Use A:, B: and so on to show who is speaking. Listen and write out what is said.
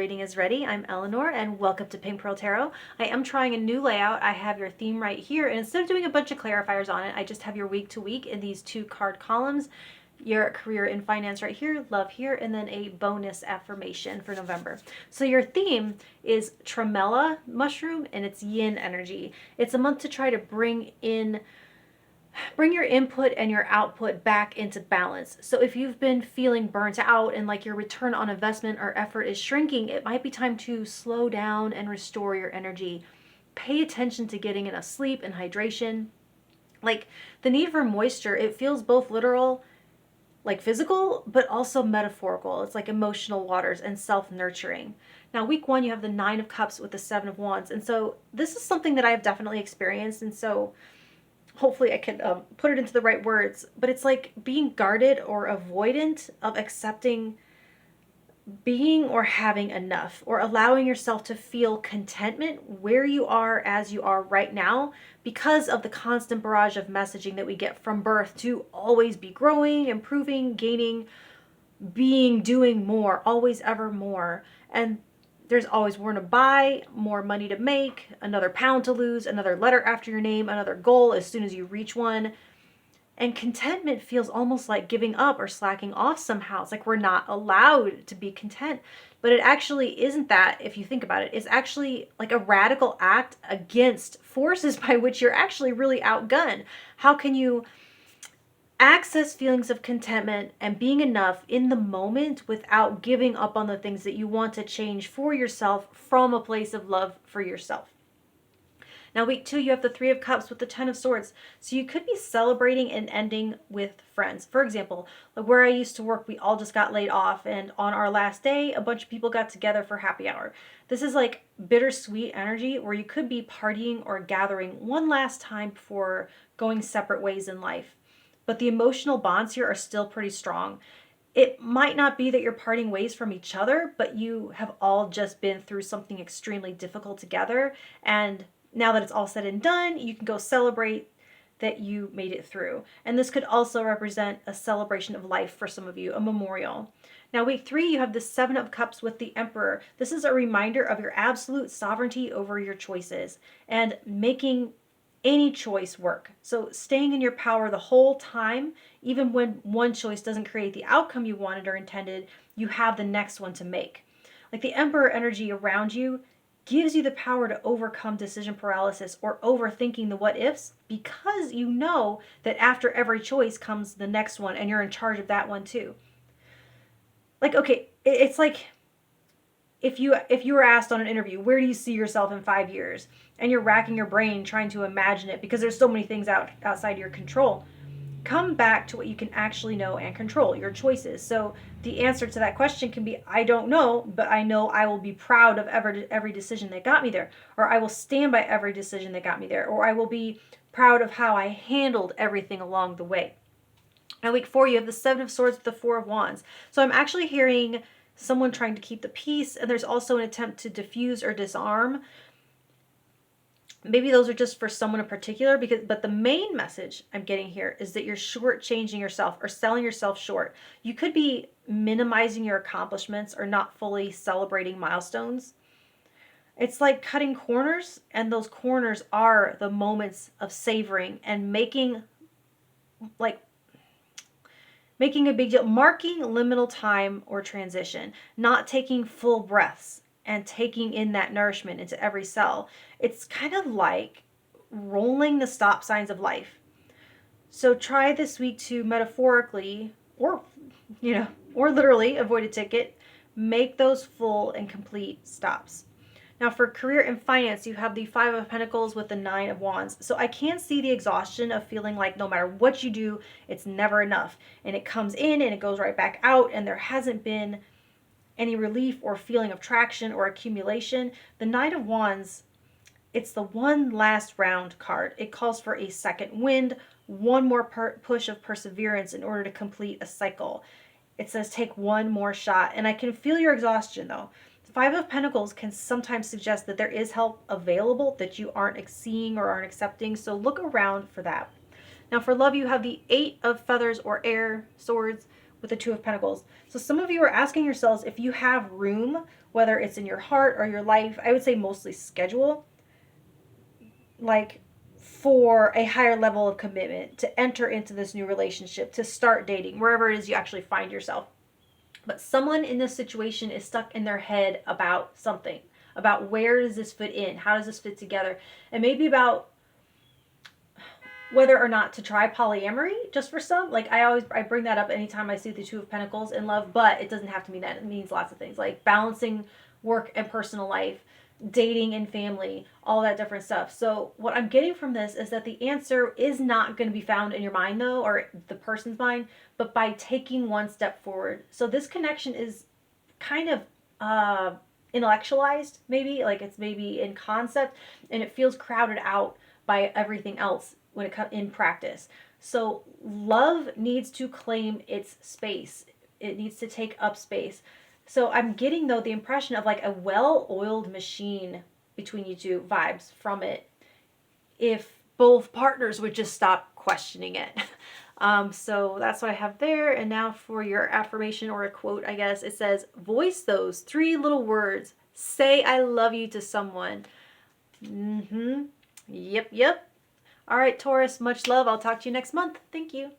A: reading is ready. I'm Eleanor and welcome to Pink Pearl Tarot. I am trying a new layout. I have your theme right here, and instead of doing a bunch of clarifiers on it, I just have your week to week in these 2 card columns. Your career and finance right here, love here, and then a bonus affirmation for November. So your theme is tremella mushroom and it's yin energy. It's a month to try to bring your input and your output back into balance. So if you've been feeling burnt out and like your return on investment or effort is shrinking, it might be time to slow down and restore your energy. Pay attention to getting enough sleep and hydration. Like the need for moisture, it feels both literal, like physical, but also metaphorical. It's like emotional waters and self-nurturing. Now, week 1, you have the 9 of Cups with the 7 of Wands. And so this is something that I've definitely experienced. And so hopefully I can put it into the right words, but it's like being guarded or avoidant of accepting being or having enough, or allowing yourself to feel contentment where you are as you are right now, because of the constant barrage of messaging that we get from birth to always be growing, improving, gaining, being, doing more, always ever more. And there's always more to buy, more money to make, another pound to lose, another letter after your name, another goal as soon as you reach one. And contentment feels almost like giving up or slacking off somehow. It's like we're not allowed to be content. But it actually isn't that, if you think about it. It's actually like a radical act against forces by which you're actually really outgunned. How can you access feelings of contentment and being enough in the moment without giving up on the things that you want to change for yourself from a place of love for yourself? Now, week 2, you have the 3 of Cups with the 10 of Swords. So you could be celebrating an ending with friends. For example, like where I used to work, we all just got laid off. And on our last day, a bunch of people got together for happy hour. This is like bittersweet energy where you could be partying or gathering one last time before going separate ways in life. But the emotional bonds here are still pretty strong. It might not be that you're parting ways from each other, but you have all just been through something extremely difficult together. And now that it's all said and done, you can go celebrate that you made it through. And this could also represent a celebration of life for some of you, a memorial. Now, week 3, you have the 7 of Cups with the Emperor. This is a reminder of your absolute sovereignty over your choices and making any choice work. So staying in your power the whole time, even when one choice doesn't create the outcome you wanted or intended, you have the next one to make. Like the Emperor energy around you gives you the power to overcome decision paralysis or overthinking the what ifs, because you know that after every choice comes the next one and you're in charge of that one too. Like, okay, it's like if you were asked on an interview, where do you see yourself in 5 years? And you're racking your brain trying to imagine it because there's so many things outside your control. Come back to what you can actually know and control, your choices. So the answer to that question can be, I don't know, but I know I will be proud of every decision that got me there, or I will stand by every decision that got me there, or I will be proud of how I handled everything along the way. Now, week 4, you have the 7 of Swords with the 4 of Wands. So I'm actually hearing someone trying to keep the peace, and there's also an attempt to diffuse or disarm. Maybe those are just for someone in particular, but the main message I'm getting here is that you're shortchanging yourself or selling yourself short. You could be minimizing your accomplishments or not fully celebrating milestones. It's like cutting corners, and those corners are the moments of savoring and making a big deal, marking liminal time or transition, not taking full breaths and taking in that nourishment into every cell. It's kind of like rolling the stop signs of life. So try this week to metaphorically or literally avoid a ticket, make those full and complete stops. Now, for career and finance, you have the 5 of Pentacles with the 9 of Wands. So I can see the exhaustion of feeling like no matter what you do, it's never enough. And it comes in and it goes right back out, and there hasn't been any relief or feeling of traction or accumulation. The 9 of Wands, it's the one last round card. It calls for a second wind, one more push of perseverance in order to complete a cycle. It says take one more shot. And I can feel your exhaustion though. The 5 of Pentacles can sometimes suggest that there is help available that you aren't seeing or aren't accepting. So look around for that. Now for love, you have the 8 of Feathers or Air Swords with the Two of Pentacles. So some of you are asking yourselves if you have room, whether it's in your heart or your life, I would say mostly schedule, like for a higher level of commitment, to enter into this new relationship, to start dating, wherever it is you actually find yourself. But someone in this situation is stuck in their head about something, about where does this fit in? How does this fit together? And maybe about whether or not to try polyamory, just for some. Like I bring that up anytime I see the Two of Pentacles in love, but it doesn't have to mean that. It means lots of things, like balancing work and personal life, dating and family, all that different stuff. So what I'm getting from this is that the answer is not going to be found in your mind, though, or the person's mind, but by taking one step forward. So this connection is kind of intellectualized, maybe, like it's maybe in concept, and it feels crowded out by everything else when it comes in practice. So love needs to claim its space. It needs to take up space. So I'm getting, though, the impression of like a well-oiled machine between you two, vibes from it, if both partners would just stop questioning it. So that's what I have there. And now for your affirmation, or a quote, I guess, it says, voice those 3 little words. Say I love you to someone. Yep. All right, Taurus, much love. I'll talk to you next month. Thank you.